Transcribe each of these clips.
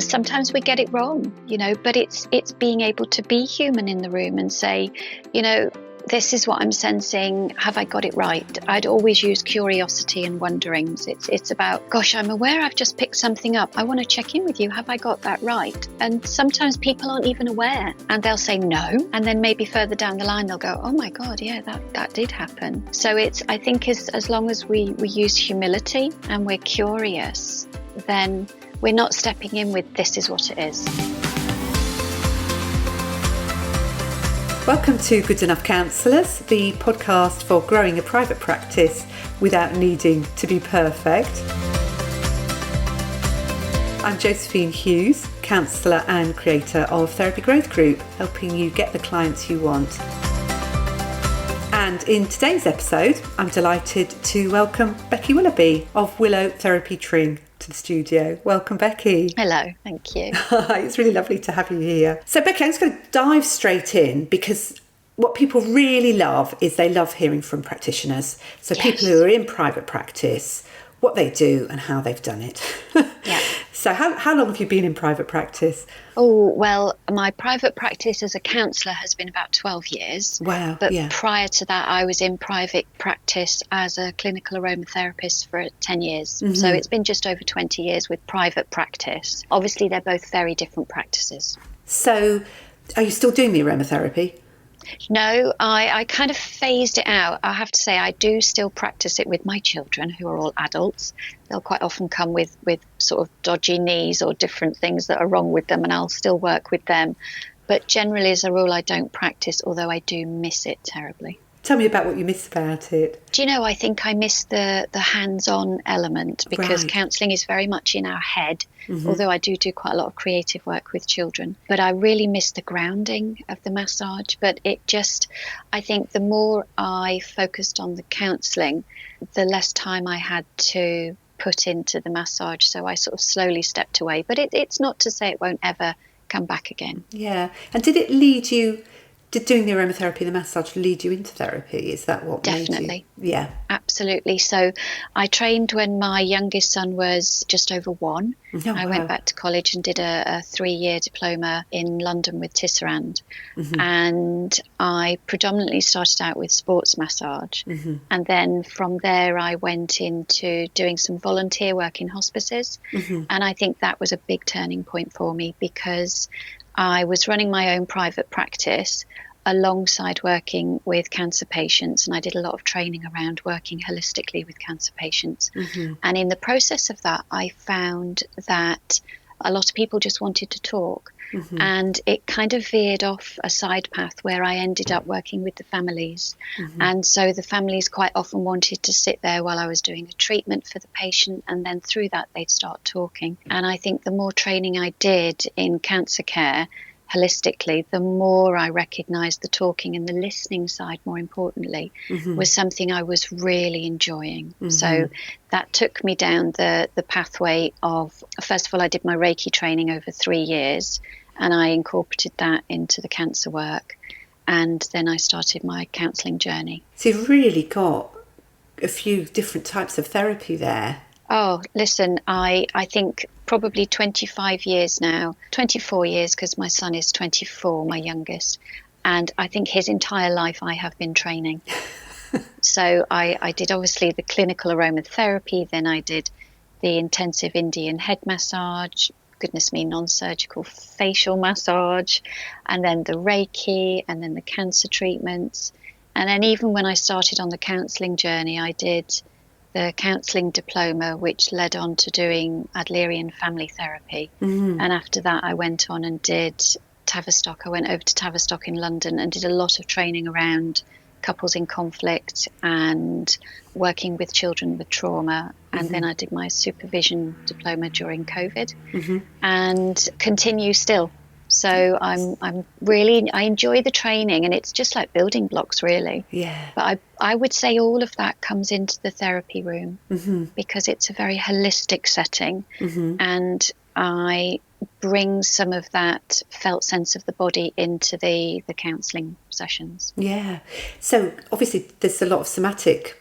sometimes we get it wrong, but it's being able to be human in the room and say, this is what I'm sensing. Have I got it right? I'd always use curiosity and wonderings. It's about, gosh, I'm aware I've just picked something up. I want to check in with you. Have I got that right? And sometimes people aren't even aware and they'll say no. And then maybe further down the line, they'll go, oh my God, yeah, that did happen. So I think as long as we use humility and we're curious, then we're not stepping in with this is what it is. Welcome to Good Enough Counsellors, the podcast for growing a private practice without needing to be perfect. I'm Josephine Hughes, counsellor and creator of Therapy Growth Group, helping you get the clients you want. And in today's episode, I'm delighted to welcome Becky Willoughby of Willow Therapy Tring to the studio. Welcome, Becky. Hello, thank you. Hi, it's really lovely to have you here. So, Becky, I'm just going to dive straight in because what people really love is they love hearing from practitioners. So Yes. People who are in private practice, what they do and how they've done it. Yeah. So how long have you been in private practice? Oh, well, my private practice as a counsellor has been about 12 years. Wow. But yeah. prior to that, I was in private practice as a clinical aromatherapist for 10 years. Mm-hmm. So it's been just over 20 years with private practice. Obviously, they're both very different practices. So are you still doing the aromatherapy? No, I kind of phased it out. I have to say I do still practice it with my children who are all adults. They'll quite often come with sort of dodgy knees or different things that are wrong with them, and I'll still work with them. But generally, as a rule, I don't practice, although I do miss it terribly. Tell me about what you miss about it. Do you know, I think I miss the hands-on element because Right. counselling is very much in our head, Mm-hmm. although I do quite a lot of creative work with children. But I really miss the grounding of the massage. But I think the more I focused on the counselling, the less time I had to put into the massage. So I sort of slowly stepped away. But it's not to say it won't ever come back again. Yeah. And did doing the aromatherapy, the massage, lead you into therapy? Is that what Definitely. made you? Yeah. Absolutely. So I trained when my youngest son was just over 1. Oh, I wow. went back to college and did a 3-year diploma in London with Tisserand. Mm-hmm. And I predominantly started out with sports massage. Mm-hmm. And then from there, I went into doing some volunteer work in hospices. Mm-hmm. And I think that was a big turning point for me because I was running my own private practice alongside working with cancer patients, and I did a lot of training around working holistically with cancer patients. Mm-hmm. And in the process of that, I found that a lot of people just wanted to talk. Mm-hmm. And it kind of veered off a side path where I ended up working with the families. Mm-hmm. And so the families quite often wanted to sit there while I was doing a treatment for the patient, and then through that they'd start talking. And I think the more training I did in cancer care holistically, the more I recognised the talking and the listening side, more importantly, Mm-hmm. was something I was really enjoying. Mm-hmm. So that took me down the pathway of, first of all, I did my Reiki training over 3 years, and I incorporated that into the cancer work. And then I started my counselling journey. So you've really got a few different types of therapy there. Oh, listen, I think probably 25 years now, 24 years because my son is 24, my youngest. And I think his entire life I have been training. So I did obviously the clinical aromatherapy, then I did the intensive Indian head massage, goodness me, non-surgical facial massage, and then the Reiki, and then the cancer treatments. And then even when I started on the counselling journey, I did the counselling diploma, which led on to doing Adlerian family therapy. Mm-hmm. And after that, I went on and did Tavistock. I went over to Tavistock in London and did a lot of training around couples in conflict and working with children with trauma. And Mm-hmm. then I did my supervision diploma during COVID Mm-hmm. and continue still. So I'm really, I enjoy the training, and it's just like building blocks, really. Yeah. But I would say all of that comes into the therapy room Mm-hmm. because it's a very holistic setting, Mm-hmm. and I bring some of that felt sense of the body into the counselling sessions. Yeah. So obviously there's a lot of somatic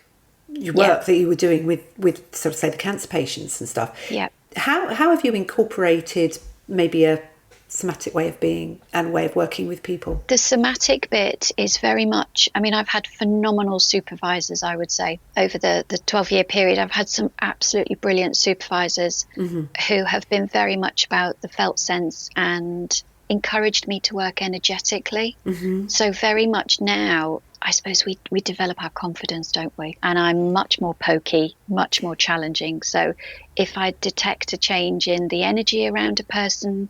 work Yeah. that you were doing with sort of say the cancer patients and stuff. Yeah. How have you incorporated maybe a somatic way of being and way of working with people? The somatic bit is very much, I mean, I've had phenomenal supervisors, I would say, over the 12-year period. I've had some absolutely brilliant supervisors who have been very much about the felt sense and encouraged me to work energetically. So very much now, I suppose we develop our confidence, don't we? And I'm much more pokey, much more challenging. So if I detect a change in the energy around a person,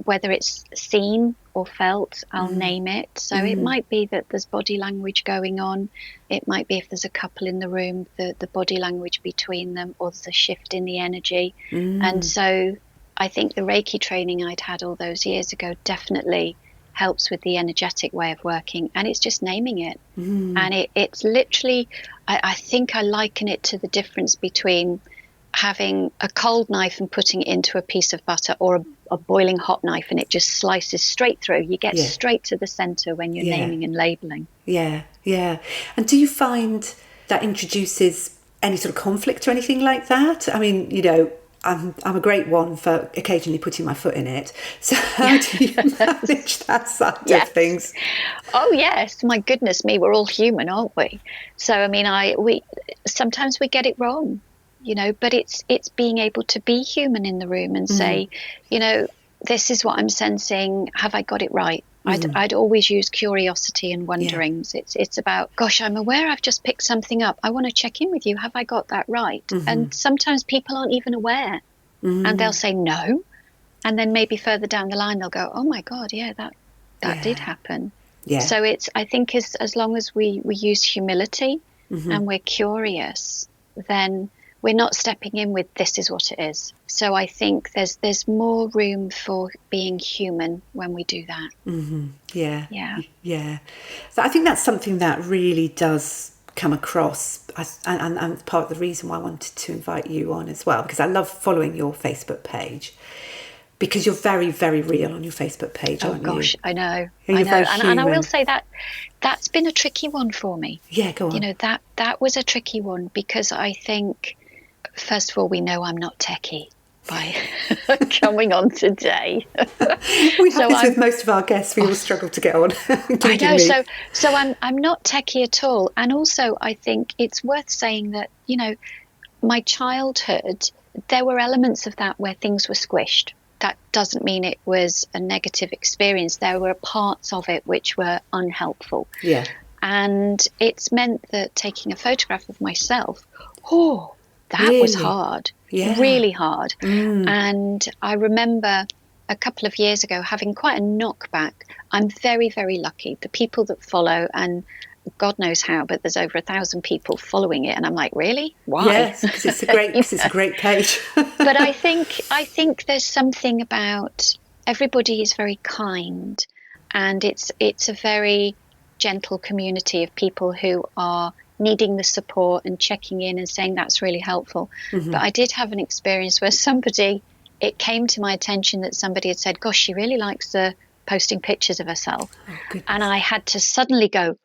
whether it's seen or felt, I'll name it. So it might be that there's body language going on. It might be if there's a couple in the room, the body language between them, or there's a shift in the energy. And so I think the Reiki training I'd had all those years ago definitely helps with the energetic way of working. And it's just naming it. And it's literally, I think I liken it to the difference between having a cold knife and putting it into a piece of butter, or a boiling hot knife and it just slices straight through. You get straight to the center when you're naming and labeling. Yeah. And do you find that introduces any sort of conflict or anything like that? I mean, you know, I'm a great one for occasionally putting my foot in it. So how do you manage that side of things? Oh yes, my goodness me, we're all human, aren't we? So I mean, we sometimes we get it wrong, you know, but it's being able to be human in the room and say, you know, this is what I'm sensing. Have I got it right? I'd always use curiosity and wonderings. It's about, gosh, I'm aware I've just picked something up. I want to check in with you. Have I got that right? And sometimes people aren't even aware, and they'll say no, and then maybe further down the line they'll go, oh my God, yeah, that did happen. So I think as long as we use humility and we're curious, then we're not stepping in with this is what it is. So I think there's more room for being human when we do that. Yeah. So I think that's something that really does come across, and part of the reason why I wanted to invite you on as well, because I love following your Facebook page, because you're very, very real on your Facebook page, aren't you? Oh gosh, I know. And I will say that's been a tricky one for me. Yeah, go on. You know, that was a tricky one, because I think, first of all, we know I'm not techie by coming on today. We have this with most of our guests. We all struggle to get on. I know. So I'm not techie at all. And also, I think it's worth saying that, you know, my childhood, there were elements of that where things were squished. That doesn't mean it was a negative experience. There were parts of it which were unhelpful. Yeah. And it's meant that taking a photograph of myself, that was hard, really hard. And I remember a couple of years ago having quite a knockback. I'm very, very lucky. The people that follow, and God knows how, but there's over 1,000 people following it. And I'm like, really? Why? Yes, because it's a great page. But I think there's something about, everybody is very kind, and it's a very gentle community of people who are needing the support and checking in and saying that's really helpful. But I did have an experience where it came to my attention that somebody had said, gosh, she really likes posting pictures of herself. And I had to suddenly go,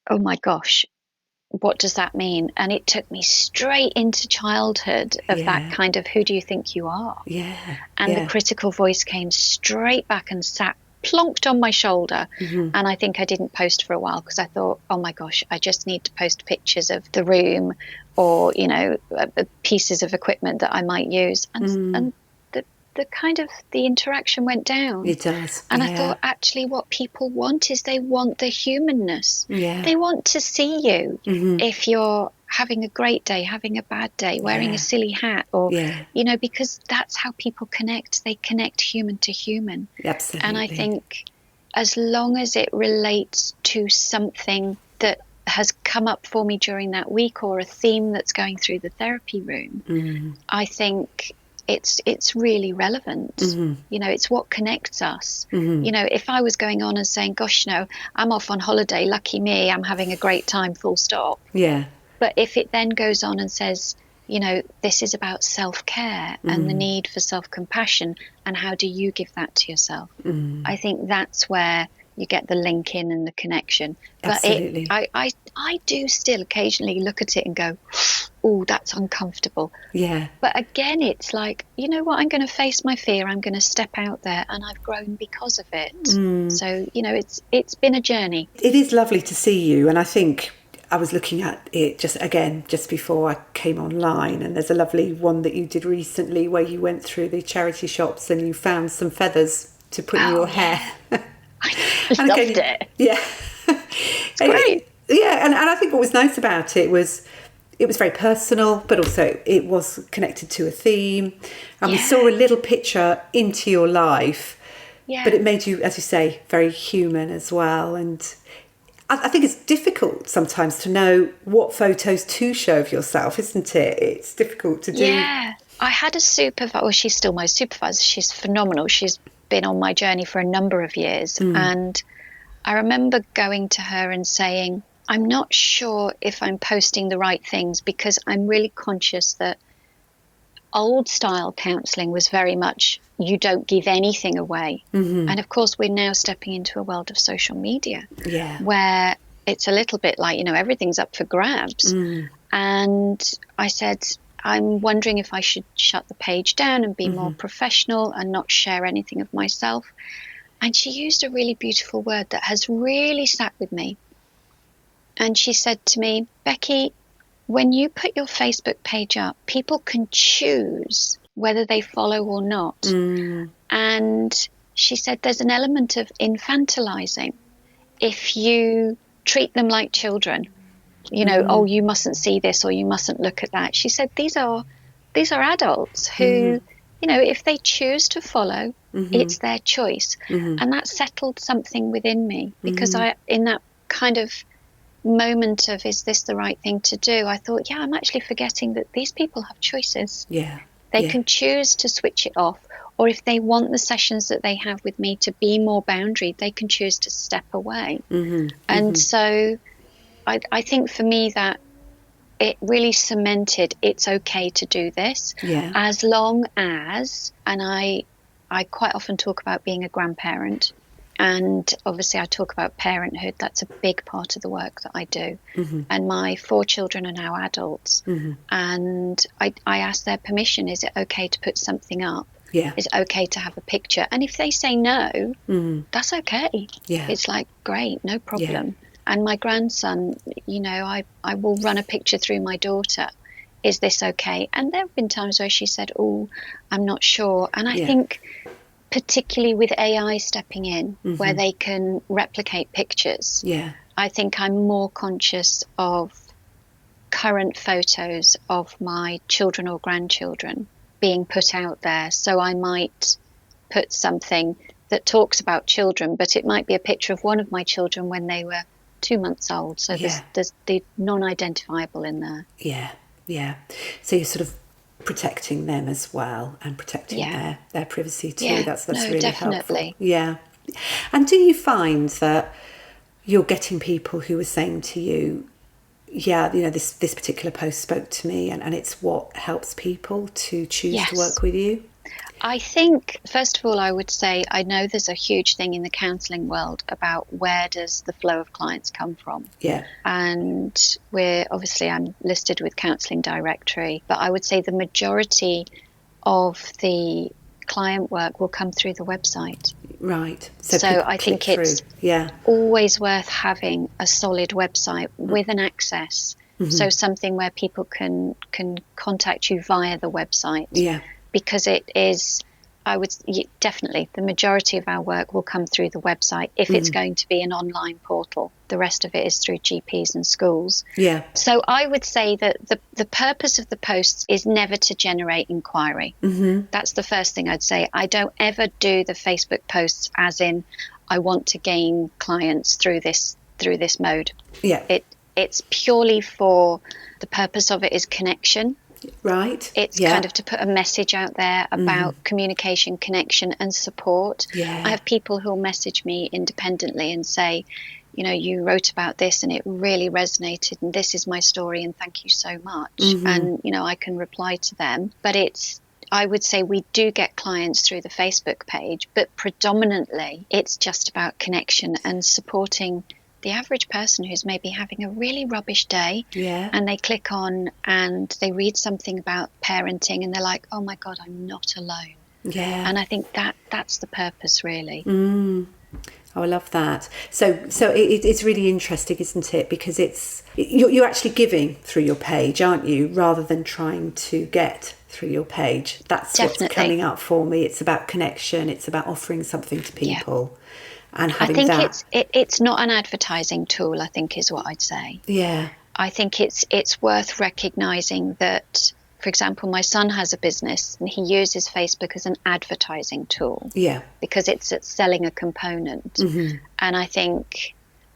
oh my gosh, what does that mean? And it took me straight into childhood of that kind of, who do you think you are? And the critical voice came straight back and sat plonked on my shoulder. And I think I didn't post for a while, because I thought, oh my gosh, I just need to post pictures of the room, or, you know, pieces of equipment that I might use. And the kind of the interaction went down. It does. And I thought, actually what people want is they want the humanness. They want to see you if you're having a great day, having a bad day, wearing a silly hat, or you know, because that's how people connect. They connect human to human. Absolutely. And I think as long as it relates to something that has come up for me during that week, or a theme that's going through the therapy room, I think it's really relevant. You know, it's what connects us. You know, if I was going on and saying, gosh, no, I'm off on holiday, lucky me, I'm having a great time, full stop. But if it then goes on and says, you know, this is about self-care and the need for self-compassion, and how do you give that to yourself? I think that's where you get the link in and the connection. Absolutely. But I do still occasionally look at it and go, oh, that's uncomfortable. Yeah. But again, it's like, you know what, I'm going to face my fear. I'm going to step out there, and I've grown because of it. So, you know, it's been a journey. It is lovely to see you. And I think I was looking at it just before I came online, and there's a lovely one that you did recently where you went through the charity shops and you found some feathers to put in your hair. I loved it. Yeah. It's great. Yeah, and I think what was nice about it was very personal, but also it was connected to a theme. And we saw a little picture into your life, but it made you, as you say, very human as well. And I think it's difficult sometimes to know what photos to show of yourself, isn't it? It's difficult to do. Yeah. I had a supervisor, well, she's still my supervisor. She's phenomenal. She's been on my journey for a number of years. And I remember going to her and saying, I'm not sure if I'm posting the right things, because I'm really conscious that old style counselling was very much, you don't give anything away. And of course, we're now stepping into a world of social media where it's a little bit like, you know, everything's up for grabs. And I said, I'm wondering if I should shut the page down and be more professional and not share anything of myself. And she used a really beautiful word that has really sat with me. And she said to me, Becky, when you put your Facebook page up, people can choose whether they follow or not. And she said there's an element of infantilizing if you treat them like children. You know, oh, you mustn't see this or you mustn't look at that. She said these are adults who, you know, if they choose to follow, it's their choice. And that settled something within me, because I, in that kind of moment of, is this the right thing to do? I thought, I'm actually forgetting that these people have choices. They can choose to switch it off, or if they want the sessions that they have with me to be more boundaried, they can choose to step away. And so I think for me that it really cemented it's okay to do this, as long as, and I quite often talk about being a grandparent, and obviously I talk about parenthood. That's a big part of the work that I do. And my 4 children are now adults, and I ask their permission. Is it okay to put something up? Is it okay to have a picture? And if they say no, that's okay. It's like, great, no problem. And my grandson, you know, I will run a picture through my daughter. Is this okay? And there have been times where she said, oh, I'm not sure. And I think particularly with AI stepping in, where they can replicate pictures, I think I'm more conscious of current photos of my children or grandchildren being put out there. So I might put something that talks about children, but it might be a picture of one of my children when they were 2 months old. So there's the non-identifiable in there. So you're sort of protecting them as well, and protecting their privacy too. That's really definitely helpful. And do you find that you're getting people who are saying to you, you know, this particular post spoke to me, and it's what helps people to choose to work with you? I think, first of all, I would say I know there's a huge thing in the counselling world about where does the flow of clients come from. And I'm listed with Counselling Directory, but I would say the majority of the client work will come through the website. Right. So I think it's always worth having a solid website with an access. So something where people can contact you via the website. Because it is, I would definitely, the majority of our work will come through the website. If it's going to be an online portal, the rest of it is through GPs and schools. So I would say that the purpose of the posts is never to generate inquiry. That's the first thing I'd say. I don't ever do the Facebook posts as in, I want to gain clients through this mode. It's purely for, the purpose of it is connection. Right. It's kind of to put a message out there about communication, connection and support. I have people who'll message me independently and say, you know, you wrote about this and it really resonated and this is my story and thank you so much. And, you know, I can reply to them. But it's I would say we do get clients through the Facebook page, but predominantly it's just about connection and supporting the average person who's maybe having a really rubbish day, and they click on and they read something about parenting and they're like, oh my God, I'm not alone. And I think that's the purpose, really. Oh, I love that. So it's really interesting, isn't it? Because you're actually giving through your page, aren't you? Rather than trying to get through your page. That's Definitely. What's coming up for me. It's about connection. It's about offering something to people, and having I think that. it's not an advertising tool, I think, is what I'd say. Yeah. I think it's worth recognising that, for example, my son has a business and he uses Facebook as an advertising tool. Yeah. Because it's selling a component. And I think,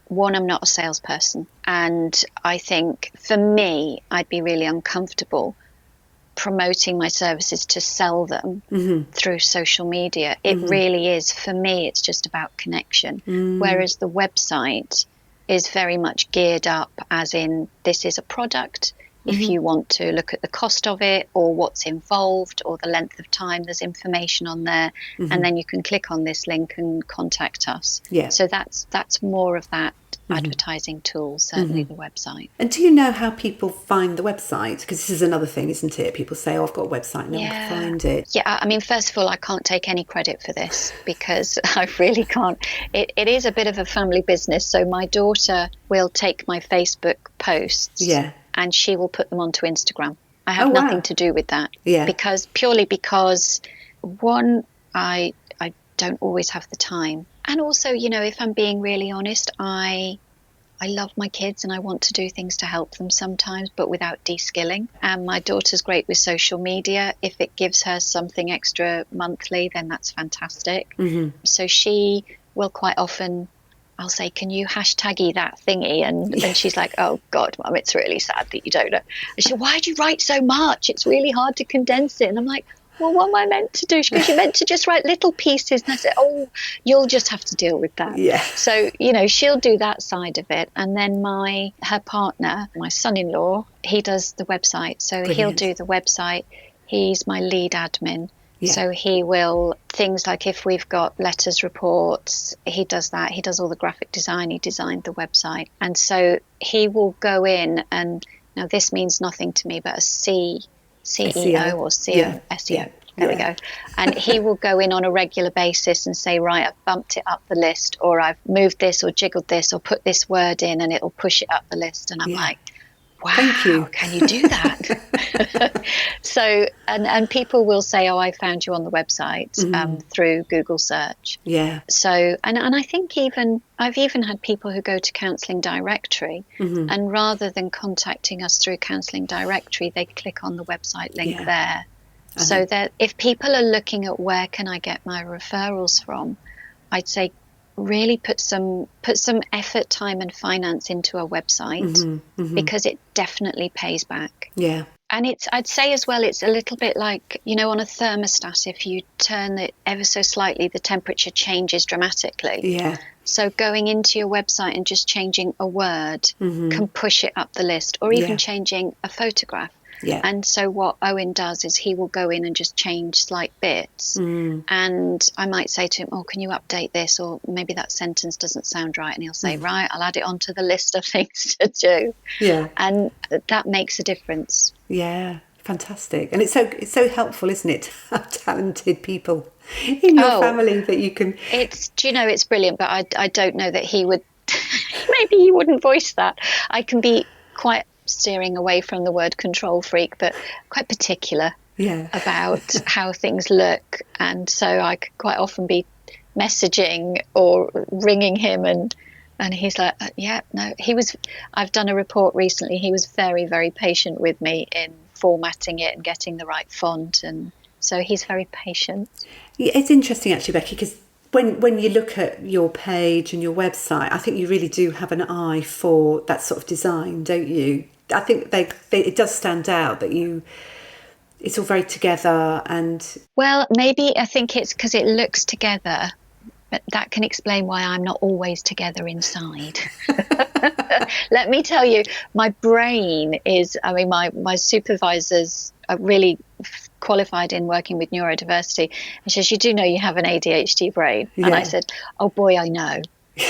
one, I'm not a salesperson. And I think for me, I'd be really uncomfortable promoting my services to sell them through social media. It really is, for me, it's just about connection. Whereas the website is very much geared up as in, this is a product. If you want to look at the cost of it or what's involved or the length of time, there's information on there. And then you can click on this link and contact us. So that's more of that advertising tool, certainly the website. And do you know how people find the website? Because this is another thing, isn't it? People say, oh, I've got a website and no one can find it. Yeah, I mean, first of all, I can't take any credit for this because I really can't. It is a bit of a family business. So my daughter will take my Facebook posts and she will put them onto Instagram. I have nothing to do with that. Because one, I don't always have the time. And also, you know, if I'm being really honest, I love my kids and I want to do things to help them sometimes, but without de-skilling. And my daughter's great with social media. If it gives her something extra monthly, then that's fantastic. So she will quite often, I'll say, can you hashtaggy that thingy? And she's like, oh God, Mum, it's really sad that you don't know. And she said, why do you write so much? It's really hard to condense it. And I'm like, well, what am I meant to do? Because you're meant to just write little pieces. And I said, oh, you'll just have to deal with that. So, you know, she'll do that side of it. And then her partner, my son-in-law, he does the website. So he'll do the website. He's my lead admin. So he will, things like if we've got letters, reports, he does that. He does all the graphic design. He designed the website. And so he will go in and, now this means nothing to me, but a CEO or CEO, SEO. There we go. And he will go in on a regular basis and say, right, I've bumped it up the list, or I've moved this or jiggled this or put this word in, and it'll push it up the list. And I'm like, wow, thank you. Can you do that? So, and people will say, oh, I found you on the website through Google search. So, and I think I've even had people who go to Counselling Directory and rather than contacting us through Counselling Directory, they click on the website link there. So that if people are looking at where can I get my referrals from, I'd say really put some effort, time and finance into a website because it definitely pays back. And I'd say as well, it's a little bit like, you know, on a thermostat, if you turn it ever so slightly, the temperature changes dramatically. So going into your website and just changing a word can push it up the list, or even changing a photograph. And so what Owen does is he will go in and just change slight bits. And I might say to him, oh, can you update this? Or maybe that sentence doesn't sound right. And he'll say, right, I'll add it onto the list of things to do. And that makes a difference. Fantastic. And it's so helpful, isn't it, to have talented people in your family that you can... It's brilliant, but I don't know that he would... maybe he wouldn't voice that. I can be quite steering away from the word control freak, but quite particular about how things look. And so I could quite often be messaging or ringing him and he's like, I've done a report recently. He was very, very patient with me in formatting it and getting the right font. And so he's very patient. It's interesting actually, Becky, because when you look at your page and your website, I think you really do have an eye for that sort of design, don't you? I think it does stand out that it's all very together and... Well, maybe I think it's because it looks together, but that can explain why I'm not always together inside. Let me tell you, my brain is, I mean, my supervisors are really qualified in working with neurodiversity. And she says, you do know you have an ADHD brain. Yeah. And I said, oh boy, I know.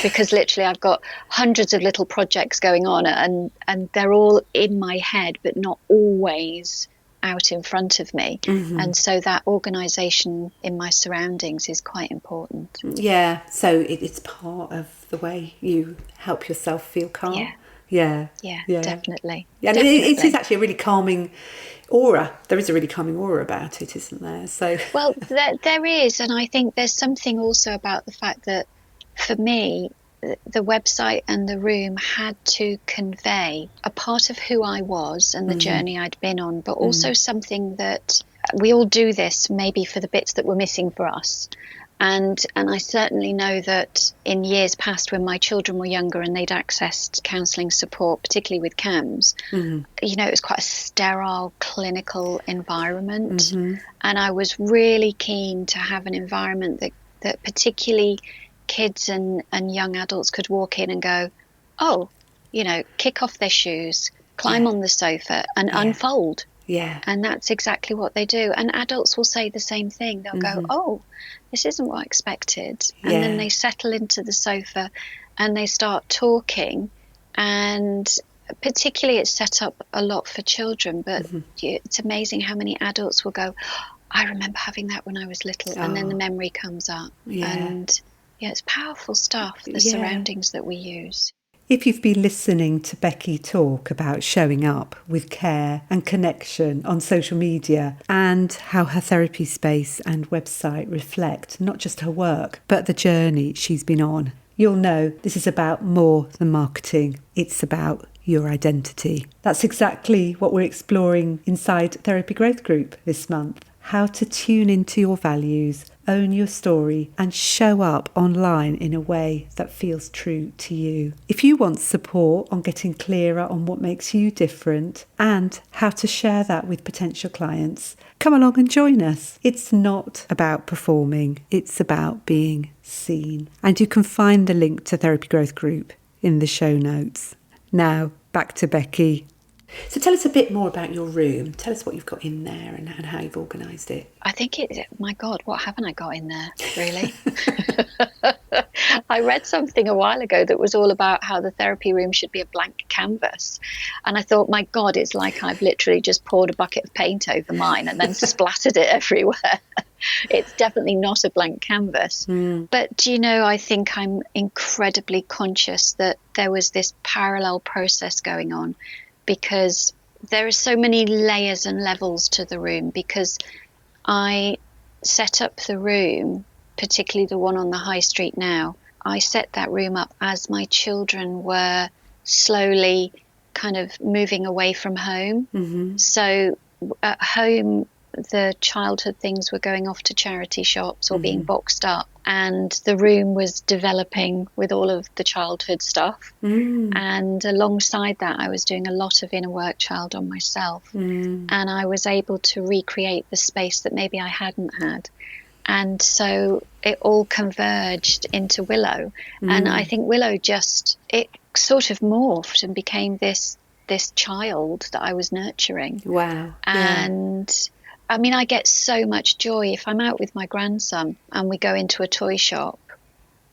Because literally I've got hundreds of little projects going on, and they're all in my head, but not always out in front of me. And so that organisation in my surroundings is quite important. Yeah, so it's part of the way you help yourself feel calm. Yeah, definitely. Yeah, and definitely. it is actually a really calming aura. There is a really calming aura about it, isn't there? So well, there is, and I think there's something also about the fact that for me, the website and the room had to convey a part of who I was and the journey I'd been on, but also something that we all do this maybe for the bits that were missing for us. And I certainly know that in years past, when my children were younger and they'd accessed counselling support, particularly with CAMS, you know, it was quite a sterile clinical environment. And I was really keen to have an environment that particularly kids and young adults could walk in and go, oh, you know, kick off their shoes, climb on the sofa and unfold. Yeah. And that's exactly what they do. And adults will say the same thing. They'll go, oh, this isn't what I expected. And then they settle into the sofa and they start talking. And particularly it's set up a lot for children, but it's amazing how many adults will go, I remember having that when I was little. And then the memory comes up. And it's powerful stuff, the surroundings that we use. If you've been listening to Becky talk about showing up with care and connection on social media and how her therapy space and website reflect not just her work, but the journey she's been on, you'll know this is about more than marketing. It's about your identity. That's exactly what we're exploring inside Therapy Growth Group this month. How to tune into your values, own your story, and show up online in a way that feels true to you. If you want support on getting clearer on what makes you different and how to share that with potential clients, come along and join us. It's not about performing, it's about being seen. And you can find the link to Therapy Growth Group in the show notes. Now, back to Becky. So tell us a bit more about your room. Tell us what you've got in there and how you've organised it. I think my God, what haven't I got in there, really? I read something a while ago that was all about how the therapy room should be a blank canvas. And I thought, my God, it's like I've literally just poured a bucket of paint over mine and then splattered it everywhere. It's definitely not a blank canvas. But, you know, I think I'm incredibly conscious that there was this parallel process going on, because there are so many layers and levels to the room, because I set up the room, particularly the one on the high street now, I set that room up as my children were slowly kind of moving away from home. So at home, the childhood things were going off to charity shops or being boxed up, and the room was developing with all of the childhood stuff. And alongside that, I was doing a lot of inner work child on myself, and I was able to recreate the space that maybe I hadn't had. And so it all converged into Willow. And I think Willow it sort of morphed and became this child that I was nurturing. Wow. And I mean, I get so much joy if I'm out with my grandson and we go into a toy shop.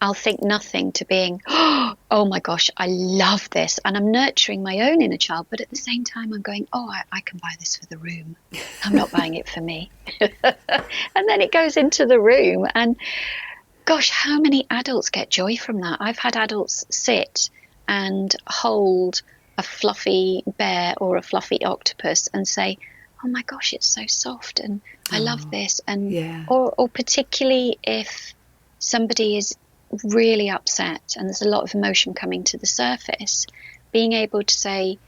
I'll think nothing to being, oh my gosh, I love this. And I'm nurturing my own inner child. But at the same time, I'm going, I can buy this for the room. I'm not buying it for me. And then it goes into the room. And gosh, how many adults get joy from that? I've had adults sit and hold a fluffy bear or a fluffy octopus and say, oh my gosh, it's so soft and I love this. And or particularly if somebody is really upset and there's a lot of emotion coming to the surface, being able to say,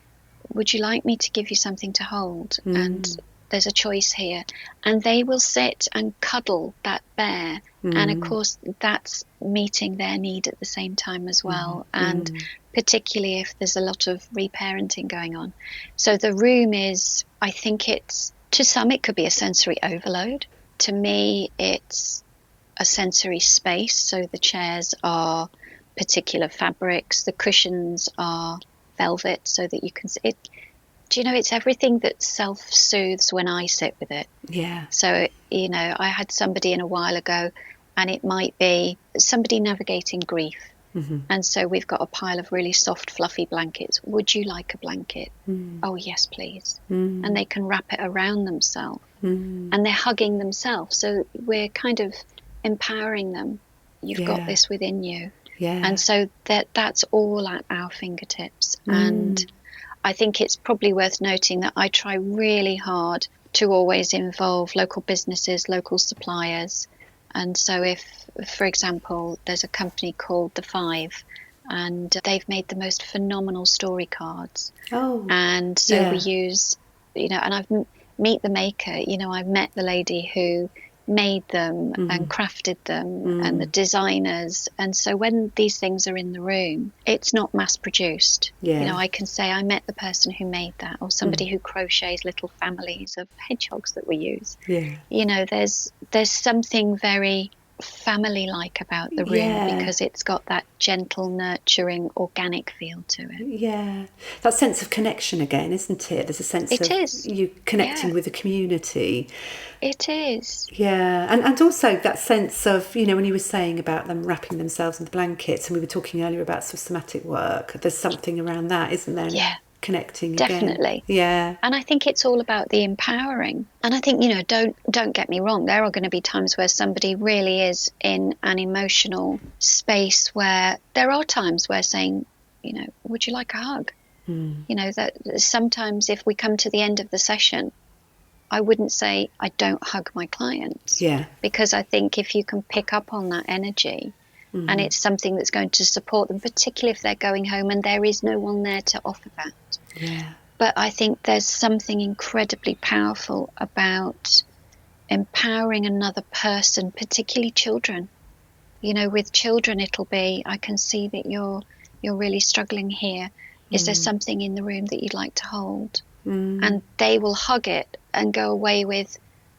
would you like me to give you something to hold? And there's a choice here. And they will sit and cuddle that bear. And of course, that's meeting their need at the same time as well. And particularly if there's a lot of reparenting going on. So the room is, I think it's, to some it could be a sensory overload. To me, it's a sensory space. So the chairs are particular fabrics, the cushions are velvet so that you can see it. do you know, it's everything that self-soothes when I sit with it. Yeah. So, you know, I had somebody in a while ago, and it might be somebody navigating grief. And so we've got a pile of really soft, fluffy blankets. Would you like a blanket? Oh, yes, please. And they can wrap it around themselves. And they're hugging themselves. So we're kind of empowering them. You've got this within you. Yeah. And so that's all at our fingertips. And I think it's probably worth noting that I try really hard to always involve local businesses, local suppliers. And so if, for example, there's a company called The Five, and they've made the most phenomenal story cards. Oh. And so we use, you know, and I've meet the maker, you know, I've met the lady who made them and crafted them and the designers. And so when these things are in the room, it's not mass produced. You know, I can say I met the person who made that, or somebody who crochets little families of hedgehogs that we use. You know, there's something very family-like about the room because it's got that gentle, nurturing, organic feel to it. Yeah, that sense of connection again, isn't it? There's a sense of you connecting with the community. It is. Yeah, and also that sense of, you know, when you were saying about them wrapping themselves in the blankets, and we were talking earlier about sort of somatic work, there's something around that, isn't there? Yeah. Connecting Definitely. Again. Yeah. And I think it's all about the empowering. And I think, you know, don't get me wrong, there are going to be times where somebody really is in an emotional space where there are times where saying, you know, would you like a hug? You know, that sometimes if we come to the end of the session, I wouldn't say I don't hug my clients. Yeah. Because I think if you can pick up on that energy, and it's something that's going to support them, particularly if they're going home and there is no one there to offer that. Yeah. But I think there's something incredibly powerful about empowering another person, particularly children. You know, with children, it'll be, I can see that you're really struggling here. Is there something in the room that you'd like to hold? And they will hug it and go away with,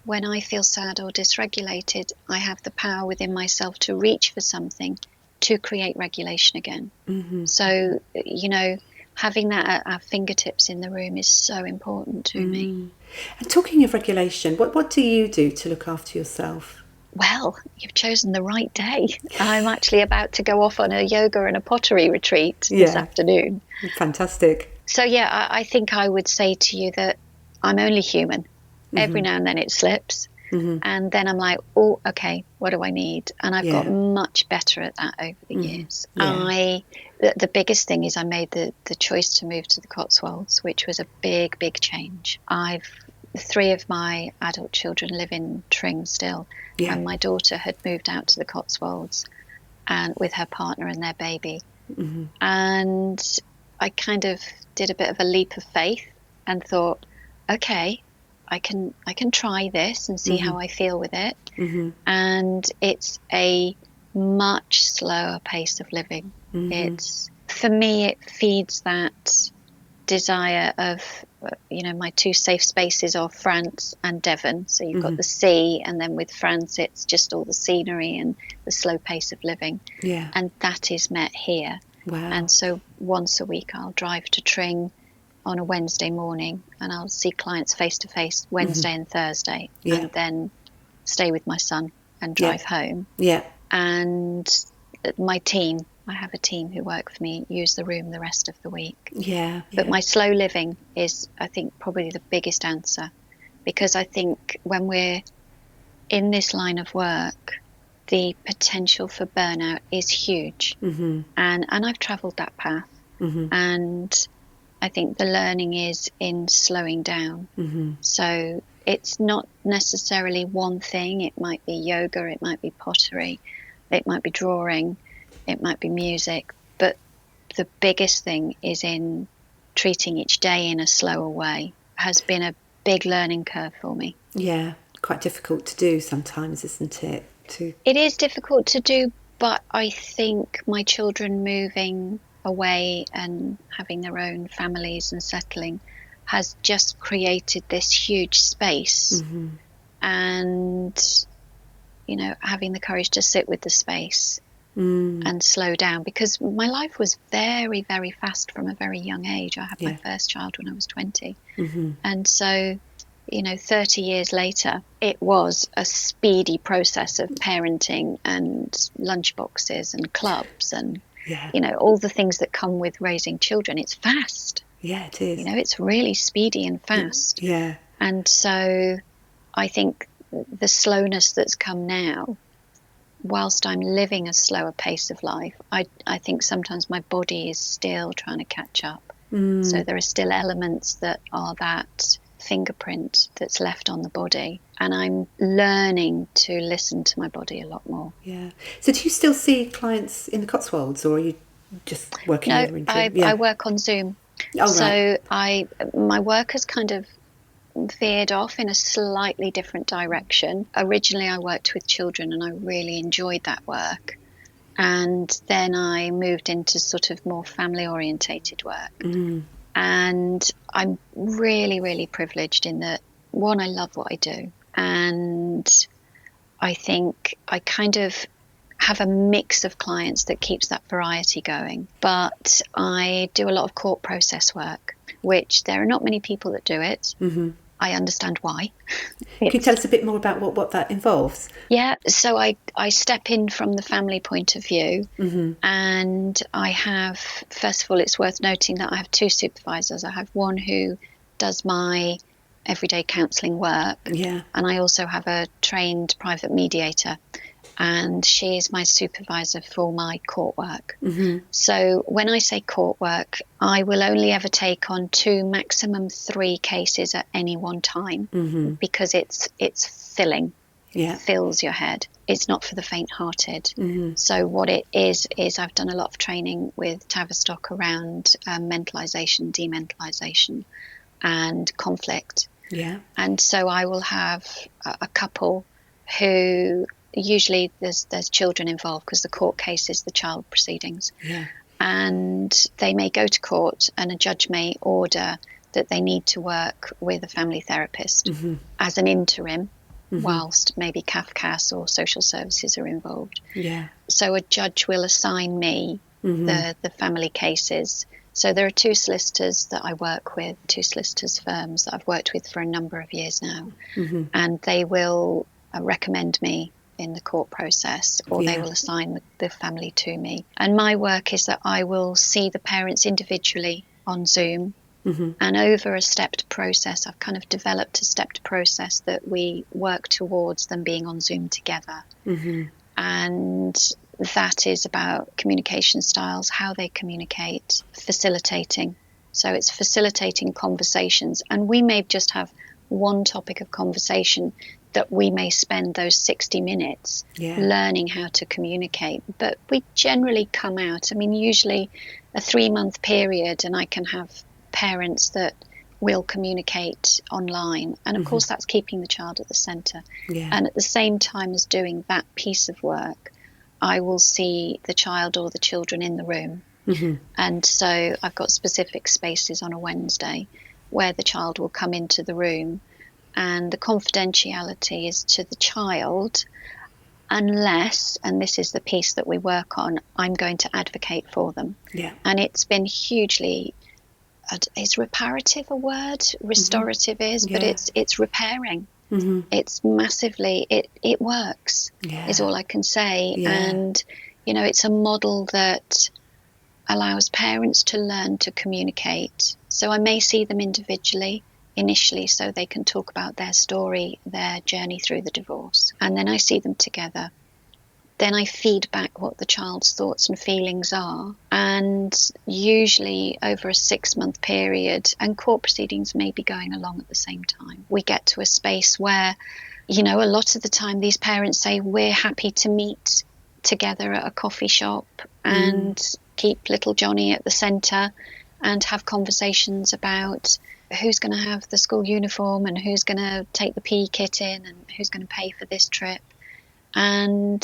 when I feel sad or dysregulated, I have the power within myself to reach for something to create regulation again. So, you know, having that at our fingertips in the room is so important to me. And talking of regulation, what do you do to look after yourself? Well, you've chosen the right day. I'm actually about to go off on a yoga and a pottery retreat this afternoon. Fantastic. So, yeah, I think I would say to you that I'm only human. Every now and then it slips. And then I'm like, oh, okay, what do I need? And I've got much better at that over the years. The biggest thing is I made the choice to move to the Cotswolds, which was a big, big change. 3 of my adult children live in Tring still. And my daughter had moved out to the Cotswolds and with her partner and their baby. And I kind of did a bit of a leap of faith and thought, okay, I can try this and see how I feel with it. And it's a much slower pace of living. It's, for me, it feeds that desire of, you know, my 2 safe spaces are France and Devon. So you've got the sea, and then with France, it's just all the scenery and the slow pace of living. And that is met here. And so once a week, I'll drive to Tring on a Wednesday morning, and I'll see clients face to face Wednesday and Thursday, and then stay with my son and drive home. And my team, I have a team who work for me, use the room the rest of the week. But my slow living is, I think, probably the biggest answer, because I think when we're in this line of work, the potential for burnout is huge. And I've travelled that path. And I think the learning is in slowing down. So it's not necessarily one thing. It might be yoga, it might be pottery, it might be drawing, it might be music. But the biggest thing is in treating each day in a slower way. Has been a big learning curve for me. Yeah, quite difficult to do sometimes, isn't it? It is difficult to do, but I think my children moving away and having their own families and settling has just created this huge space. And, you know, having the courage to sit with the space and slow down, because my life was very, very fast from a very young age. I had my first child when I was 20. And so, 30 years later, it was a speedy process of parenting and lunchboxes and clubs and, all the things that come with raising children. It's fast. Yeah, it is. It's really speedy and fast. Yeah. And so I think the slowness that's come now, whilst I'm living a slower pace of life, I think sometimes my body is still trying to catch up. So there are still elements that are that fingerprint that's left on the body, and I'm learning to listen to my body a lot more. Yeah. So do you still see clients in the Cotswolds, or are you just working over in Tring? I work on Zoom. Oh, so right. My work has kind of veered off in a slightly different direction. Originally I worked with children and I really enjoyed that work, and then I moved into sort of more family orientated work. And I'm really, really privileged in that, one, I love what I do, and I think I kind of have a mix of clients that keeps that variety going. But I do a lot of court process work, which there are not many people that do it. I understand why. Can you tell us a bit more about what that involves? Yeah, so I step in from the family point of view, and I have, first of all, it's worth noting that I have two supervisors. I have one who does my everyday counselling work, and I also have a trained private mediator, and she is my supervisor for my court work. So when I say court work, I will only ever take on 2, maximum 3 cases at any one time, because it's filling. Fills your head. It's not for the faint-hearted. So what it is I've done a lot of training with Tavistock around mentalisation, dementalisation and conflict. And so I will have a couple who, usually there's children involved, because the court case is the child proceedings. And they may go to court and a judge may order that they need to work with a family therapist as an interim, whilst maybe CAFCAS or social services are involved. So a judge will assign me the family cases. So there are 2 solicitors that I work with, 2 solicitors firms that I've worked with for a number of years now, and they will recommend me in the court process, or they will assign the family to me. And my work is that I will see the parents individually on Zoom, and over a stepped process. I've kind of developed a stepped process that we work towards them being on Zoom together. And that is about communication styles, how they communicate, facilitating. So it's facilitating conversations, and we may just have one topic of conversation that we may spend those 60 minutes learning how to communicate. But we generally come out, usually a 3-month period, and I can have parents that will communicate online. And of course, that's keeping the child at the centre. And at the same time as doing that piece of work, I will see the child or the children in the room. And so I've got specific spaces on a Wednesday where the child will come into the room, and the confidentiality is to the child, unless, and this is the piece that we work on, I'm going to advocate for them. And it's been hugely, is reparative a word? Restorative is, but it's repairing. It's massively, it works, is all I can say. And, it's a model that allows parents to learn to communicate. So I may see them individually initially, so they can talk about their story, their journey through the divorce. And then I see them together. Then I feed back what the child's thoughts and feelings are. And usually over a 6-month period, and court proceedings may be going along at the same time, we get to a space where, a lot of the time these parents say, we're happy to meet together at a coffee shop and keep little Johnny at the centre and have conversations about who's going to have the school uniform and who's going to take the PE kit in and who's going to pay for this trip. And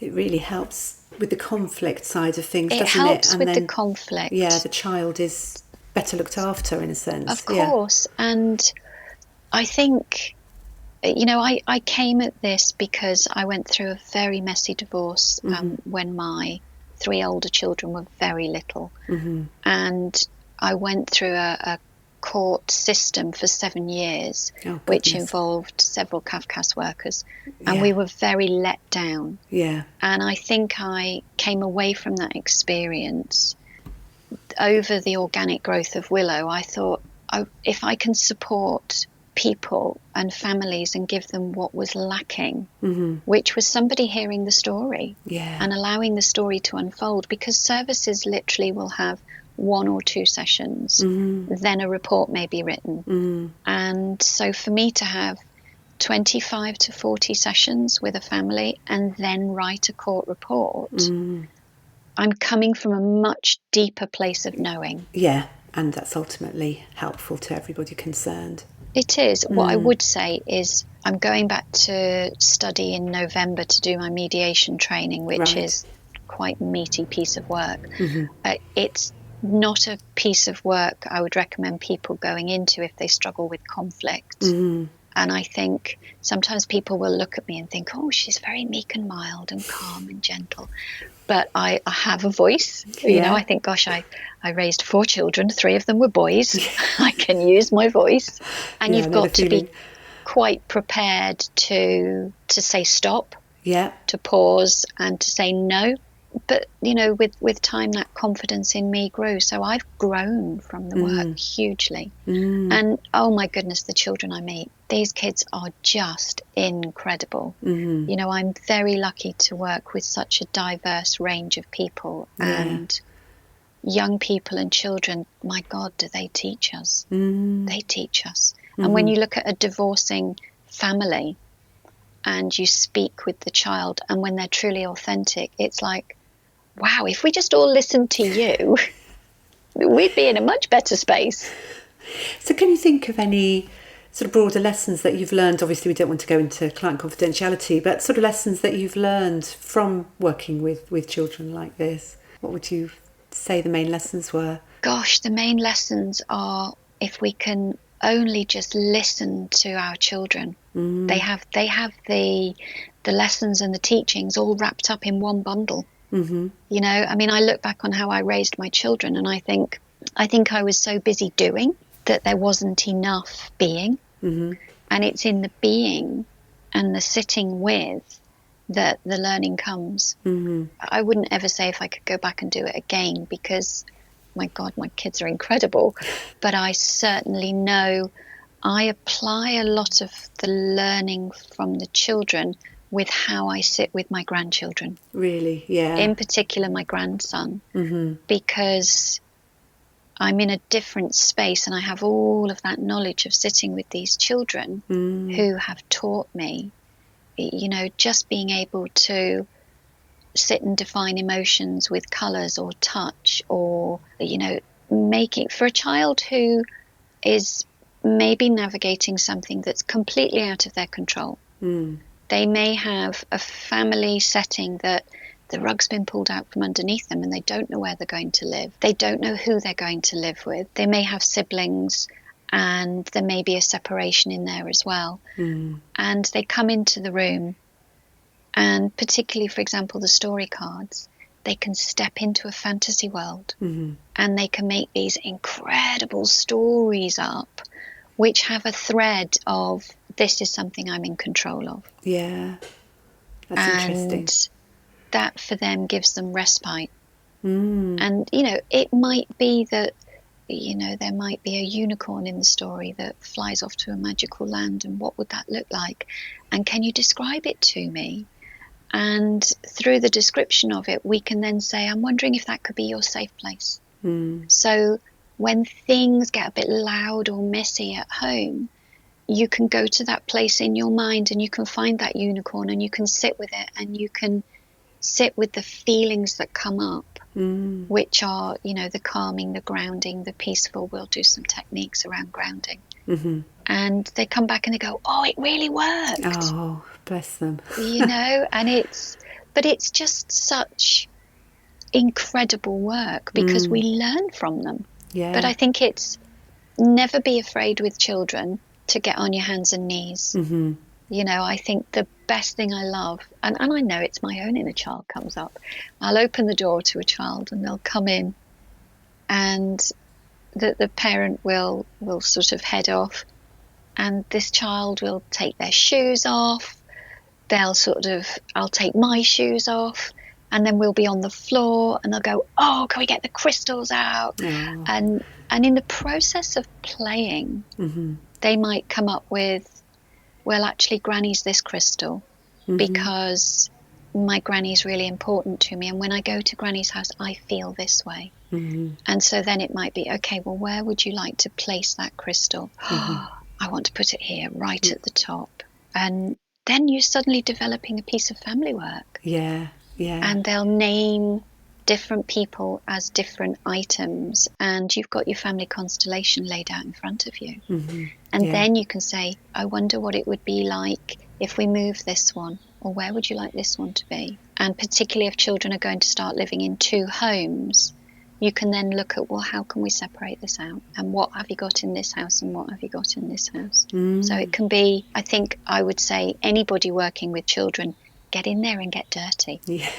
it really helps with the conflict side of things, doesn't it? It helps with the conflict. Yeah, the child is better looked after in a sense. Of course. And I think I came at this because I went through a very messy divorce when my 3 older children were very little. And I went through a court system for 7 years, which involved several Kafkas workers. And we were very let down. Yeah. And I think I came away from that experience over the organic growth of Willow. I thought, if I can support people and families and give them what was lacking, which was somebody hearing the story and allowing the story to unfold, because services literally will have 1 or 2 sessions, then a report may be written. And so for me to have 25 to 40 sessions with a family and then write a court report, I'm coming from a much deeper place of knowing. Yeah, and that's ultimately helpful to everybody concerned. It is. What I would say is I'm going back to study in November to do my mediation training, which is quite a meaty piece of work. It's not a piece of work I would recommend people going into if they struggle with conflict. And I think sometimes people will look at me and think, oh, she's very meek and mild and calm and gentle. But I have a voice. You know, I think, gosh, I raised 4 children. 3 of them were boys. I can use my voice. And you've got to be quite prepared to say stop, to pause and to say no. But, you know, with time, that confidence in me grew. So I've grown from the work hugely. And, oh, my goodness, the children I meet, these kids are just incredible. You know, I'm very lucky to work with such a diverse range of people. And young people and children, my God, do they teach us? They teach us. And when you look at a divorcing family and you speak with the child, and when they're truly authentic, it's like, wow, if we just all listened to you, we'd be in a much better space. So can you think of any sort of broader lessons that you've learned? Obviously, we don't want to go into client confidentiality, but sort of lessons that you've learned from working with children like this. What would you say the main lessons were? Gosh, the main lessons are if we can only just listen to our children. They have the lessons and the teachings all wrapped up in one bundle. You know, I mean, I look back on how I raised my children, and I think I was so busy doing that there wasn't enough being. And it's in the being and the sitting with that the learning comes. I wouldn't ever say if I could go back and do it again, because my God, my kids are incredible. But I certainly know I apply a lot of the learning from the children with how I sit with my grandchildren. Really? Yeah. In particular, my grandson, because I'm in a different space and I have all of that knowledge of sitting with these children who have taught me, you know, just being able to sit and define emotions with colours or touch, or, you know, making, for a child who is maybe navigating something that's completely out of their control. They may have a family setting that the rug's been pulled out from underneath them and they don't know where they're going to live. They don't know who they're going to live with. They may have siblings and there may be a separation in there as well. And they come into the room, and particularly, for example, the story cards, they can step into a fantasy world and they can make these incredible stories up which have a thread of, this is something I'm in control of. Yeah, that's interesting. And that for them gives them respite. And, you know, it might be that, you know, there might be a unicorn in the story that flies off to a magical land, and what would that look like? And can you describe it to me? And through the description of it, we can then say, I'm wondering if that could be your safe place. So when things get a bit loud or messy at home, you can go to that place in your mind and you can find that unicorn and you can sit with it and you can sit with the feelings that come up, which are, you know, the calming, the grounding, the peaceful. We'll do some techniques around grounding. And they come back and they go, oh, it really worked. Oh, bless them. You know, and it's just such incredible work because we learn from them. Yeah. But I think it's never be afraid with children to get on your hands and knees I think the best thing I love, and I know it's my own inner child comes up. I'll open the door to a child and they'll come in, and the parent will sort of head off, and this child will take their shoes off. I'll take my shoes off, and then we'll be on the floor, and they'll go, "Oh, can we get the crystals out?" Oh. And in the process of playing, they might come up with, "Well, actually, Granny's this crystal because my Granny's really important to me, and when I go to Granny's house, I feel this way." And so then it might be, "Okay, well, where would you like to place that crystal?" "I want to put it here, right at the top." And then you're suddenly developing a piece of family work. Yeah, yeah. And they'll name different people as different items, and you've got your family constellation laid out in front of you. And then you can say, "I wonder what it would be like if we move this one, or where would you like this one to be?" And particularly if children are going to start living in two homes, you can then look at, well, how can we separate this out? And what have you got in this house and what have you got in this house? So it can be, I think I would say, anybody working with children, get in there and get dirty. Yeah.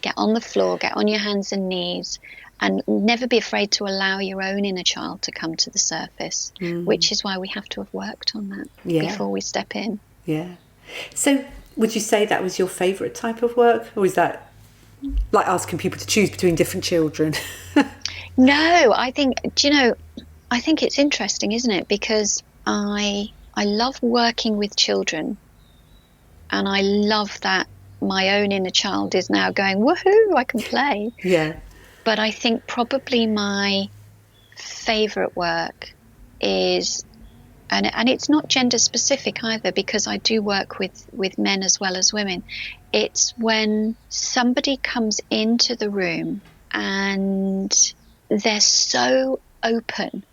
Get on the floor, get on your hands and knees, and never be afraid to allow your own inner child to come to the surface, which is why we have to have worked on that before we step in. Yeah. So would you say that was your favourite type of work, or is that like asking people to choose between different children? No, I think, I think it's interesting, isn't it? Because I love working with children, and I love that my own inner child is now going, woohoo, I can play. Yeah. But I think probably my favourite work is, and it's not gender specific either, because I do work with men as well as women. It's when somebody comes into the room and they're so open.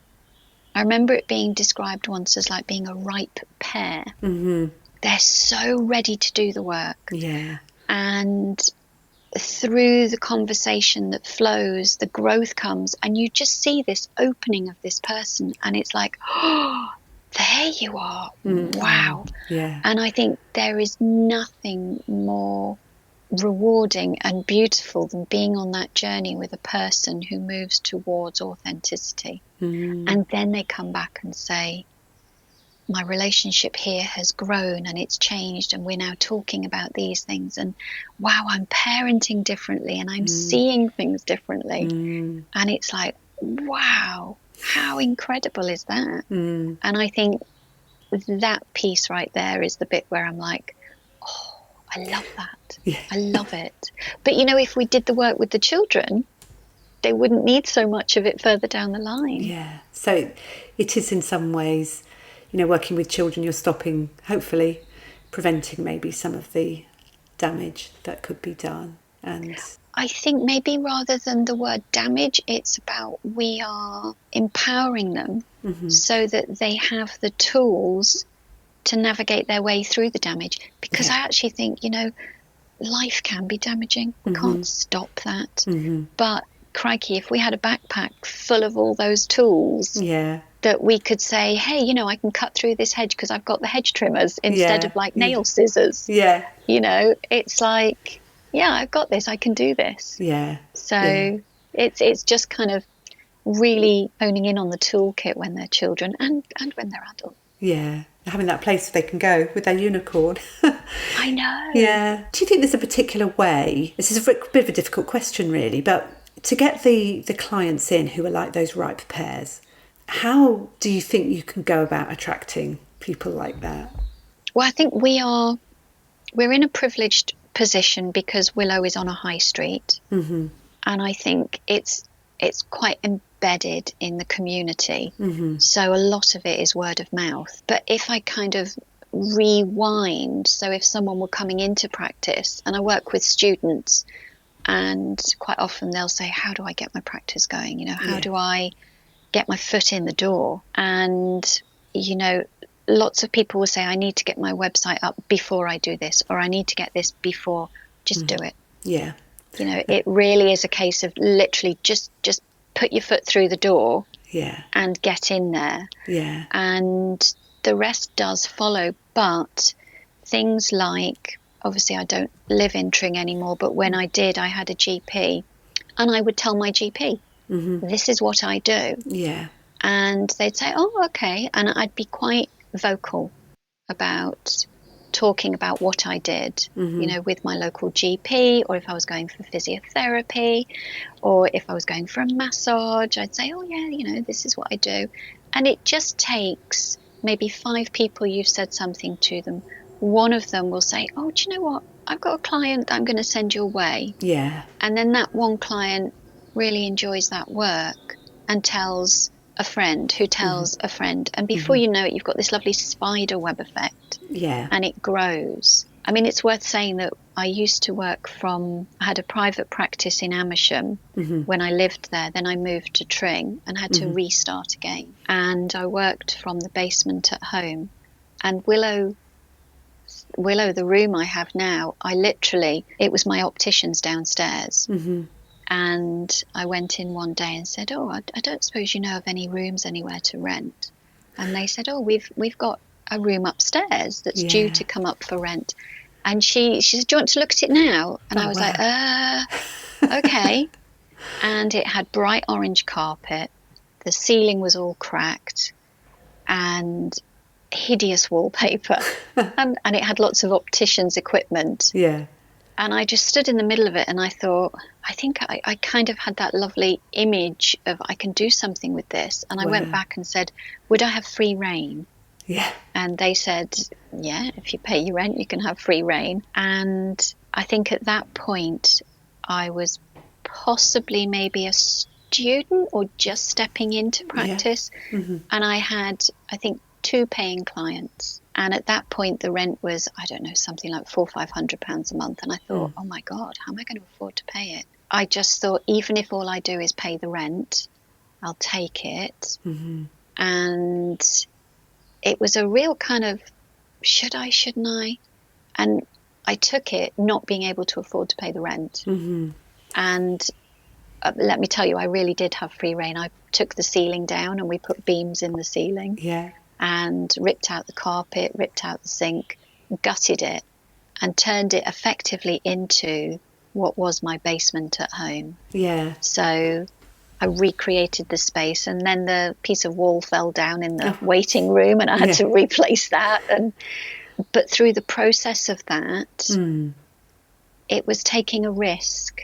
I remember it being described once as like being a ripe pear. They're so ready to do the work. Yeah. And through the conversation that flows, the growth comes, and you just see this opening of this person, and it's like, oh, there you are. Wow. Yeah. And I think there is nothing more rewarding and beautiful than being on that journey with a person who moves towards authenticity. And then they come back and say, my relationship here has grown and it's changed, and we're now talking about these things, and wow, I'm parenting differently and I'm seeing things differently. And it's like, wow, how incredible is that? And I think that piece right there is the bit where I'm like, oh, I love that. Yeah. I love it. But if we did the work with the children, they wouldn't need so much of it further down the line. Yeah. So it is in some ways, working with children, you're stopping, hopefully preventing maybe some of the damage that could be done. And I think maybe rather than the word damage, it's about we are empowering them so that they have the tools to navigate their way through the damage. Because I actually think, life can be damaging. We can't stop that. But crikey, if we had a backpack full of all those tools, that we could say, hey, I can cut through this hedge because I've got the hedge trimmers instead of like nail scissors. Yeah. It's like, yeah, I've got this, I can do this. Yeah. So it's just kind of really honing in on the toolkit when they're children and when they're adults. Yeah. Having that place they can go with their unicorn. I know. Yeah. Do you think there's a particular way? This is a bit of a difficult question, really, but to get the clients in who are like those ripe pears, how do you think you can go about attracting people like that? Well, I think we're in a privileged position because Willow is on a high street, and I think it's quite embedded in the community. So a lot of it is word of mouth. But if I kind of rewind, so if someone were coming into practice, and I work with students, and quite often they'll say, how do I get my practice going? How do I get my foot in the door? And lots of people will say, I need to get my website up before I do this, or I need to get this before. Just do it. Yeah. It really is a case of literally just put your foot through the door and get in there. Yeah. And the rest does follow. But things like, obviously I don't live in Tring anymore, but when I did, I had a GP, and I would tell my GP, this is what I do. Yeah. And they'd say, oh, okay. And I'd be quite vocal about talking about what I did, with my local GP, or if I was going for physiotherapy, or if I was going for a massage, I'd say, oh, yeah, this is what I do. And it just takes maybe 5 people you've said something to them. One of them will say, oh, do you know what? I've got a client that I'm going to send your way. Yeah. And then that one client really enjoys that work and tells a friend who tells a friend. And before you know it, you've got this lovely spider web effect. Yeah. And it grows. I mean, it's worth saying that I used to work I had a private practice in Amersham when I lived there. Then I moved to Tring and had to restart again. And I worked from the basement at home. And Willow, the room I have now, it was my optician's downstairs. And I went in one day and said, oh, I don't suppose you know of any rooms anywhere to rent. And they said, oh, we've got a room upstairs that's due to come up for rent. And she said, do you want to look at it now? And I was like, okay. And it had bright orange carpet. The ceiling was all cracked and hideous wallpaper. and it had lots of optician's equipment. Yeah. And I just stood in the middle of it and I thought, I think I kind of had that lovely image of I can do something with this. And I went back and said, would I have free reign? Yeah. And they said, yeah, if you pay your rent, you can have free reign. And I think at that point, I was possibly maybe a student or just stepping into practice. And I had, I think, 2 paying clients. And at that point, the rent was, I don't know, something like £400 or £500 a month. And I thought, oh my God, how am I going to afford to pay it? I just thought, even if all I do is pay the rent, I'll take it. And it was a real kind of, should I, shouldn't I? And I took it not being able to afford to pay the rent. And let me tell you, I really did have free reign. I took the ceiling down and we put beams in the ceiling. Yeah. And ripped out the carpet, ripped out the sink, gutted it, and turned it effectively into what was my basement at home. Yeah. So I recreated the space, and then the piece of wall fell down in the waiting room, and I had to replace that. But through the process of that, it was taking a risk,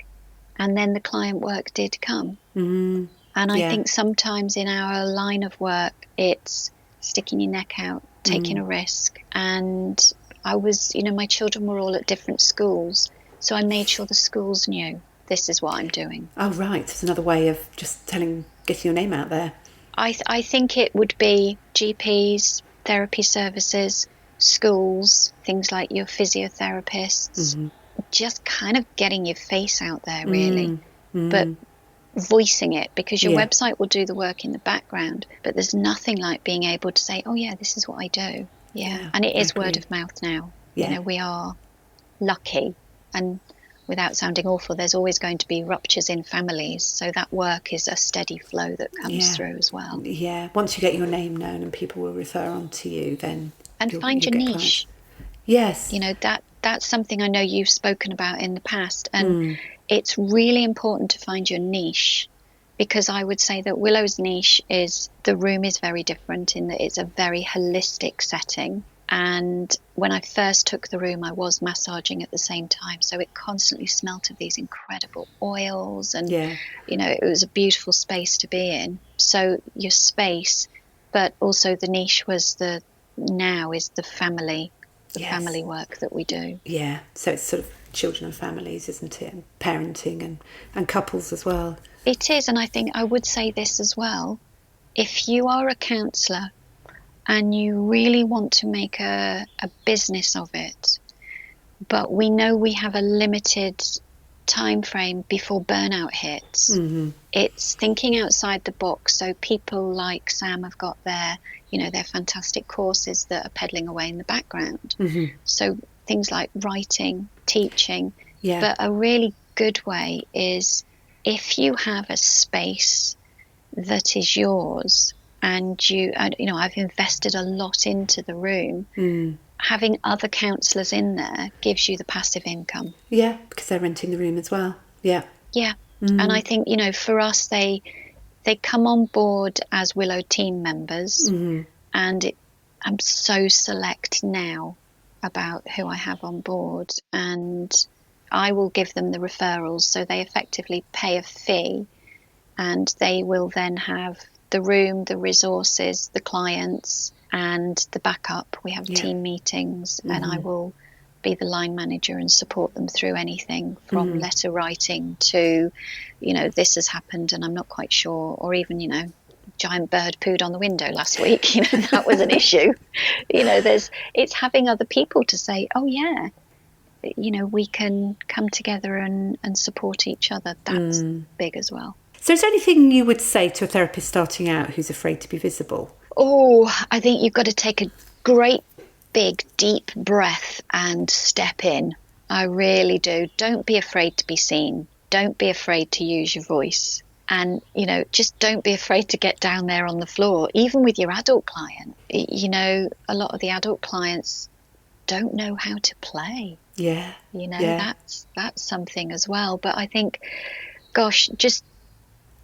and then the client work did come. And I think sometimes in our line of work, it's sticking your neck out, taking a risk. And I was, my children were all at different schools, so I made sure the schools knew this is what I'm doing. Oh, right. It's another way of just getting your name out there. I think it would be GPs, therapy services, schools, things like your physiotherapists, just kind of getting your face out there, really. But voicing it, because your website will do the work in the background, but there's nothing like being able to say, oh yeah, this is what I do. And it is word of mouth now. We are lucky, and without sounding awful, there's always going to be ruptures in families, so that work is a steady flow that comes through as well. Once you get your name known and people will refer on to you, then and find your niche. Yes. That's something I know you've spoken about in the past, and it's really important to find your niche, because I would say that Willow's niche is, the room is very different in that it's a very holistic setting. And when I first took the room, I was massaging at the same time, so it constantly smelt of these incredible oils, and it was a beautiful space to be in. So your space, but also the niche was the family. Family work that we do. Yeah, so it's sort of children and families, isn't it? And parenting and couples as well. It is, and I think I would say this as well. If you are a counsellor and you really want to make a business of it, but we know we have a limited time frame before burnout hits, it's thinking outside the box. So people like Sam have got their fantastic courses that are peddling away in the background. So things like writing, teaching, but a really good way is if you have a space that is yours, and I've invested a lot into the room, having other counsellors in there gives you the passive income. Yeah, because they're renting the room as well. Yeah. Yeah. And I think, for us, they come on board as Willow team members, and I'm so select now about who I have on board, and I will give them the referrals, so they effectively pay a fee, and they will then have the room, the resources, the clients, and the backup. We have team meetings, and I will be the line manager and support them through anything from letter writing to, this has happened and I'm not quite sure, or even, giant bird pooed on the window last week, that was an issue. It's having other people to say, oh yeah, we can come together and support each other. That's big as well. So is there anything you would say to a therapist starting out who's afraid to be visible? Oh, I think you've got to take a great big deep breath and step in. I really do. Don't be afraid to be seen. Don't be afraid to use your voice. And, just don't be afraid to get down there on the floor, even with your adult client. A lot of the adult clients don't know how to play. Yeah. That's something as well. But I think, gosh, just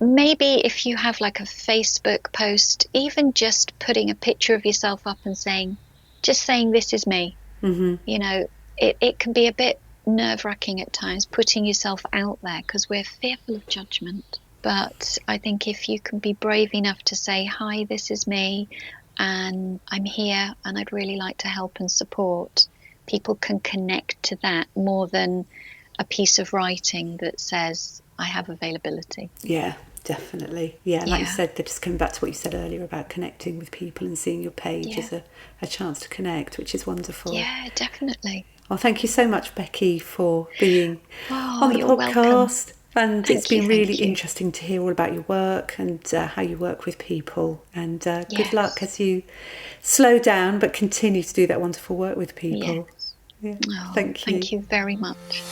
maybe if you have like a Facebook post, even just putting a picture of yourself up and saying, this is me. It can be a bit nerve-wracking at times, putting yourself out there, because we're fearful of judgment. But I think if you can be brave enough to say, hi, this is me, and I'm here, and I'd really like to help and support, people can connect to that more than a piece of writing that says, I have availability. Yeah. Definitely. Yeah, like you said, they're just coming back to what you said earlier about connecting with people and seeing your page as a chance to connect, which is wonderful. Yeah, definitely. Well, thank you so much, Becky, for being on the podcast. Welcome. And it's been really interesting to hear all about your work and how you work with people. And good luck as you slow down but continue to do that wonderful work with people. Yes. Thank you. Thank you very much.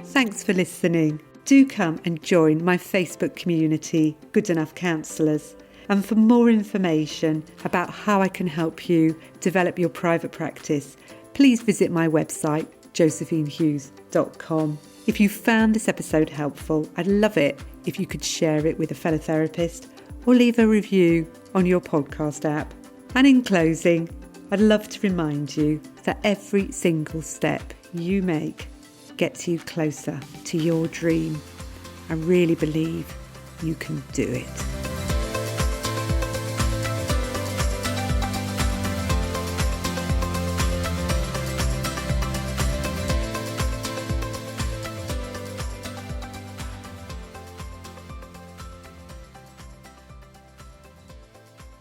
Thanks for listening. Do come and join my Facebook community, Good Enough Counsellors. And for more information about how I can help you develop your private practice, please visit my website, josephinehughes.com. If you found this episode helpful, I'd love it if you could share it with a fellow therapist or leave a review on your podcast app. And in closing, I'd love to remind you that every single step you make gets you closer to your dream. I really believe you can do it.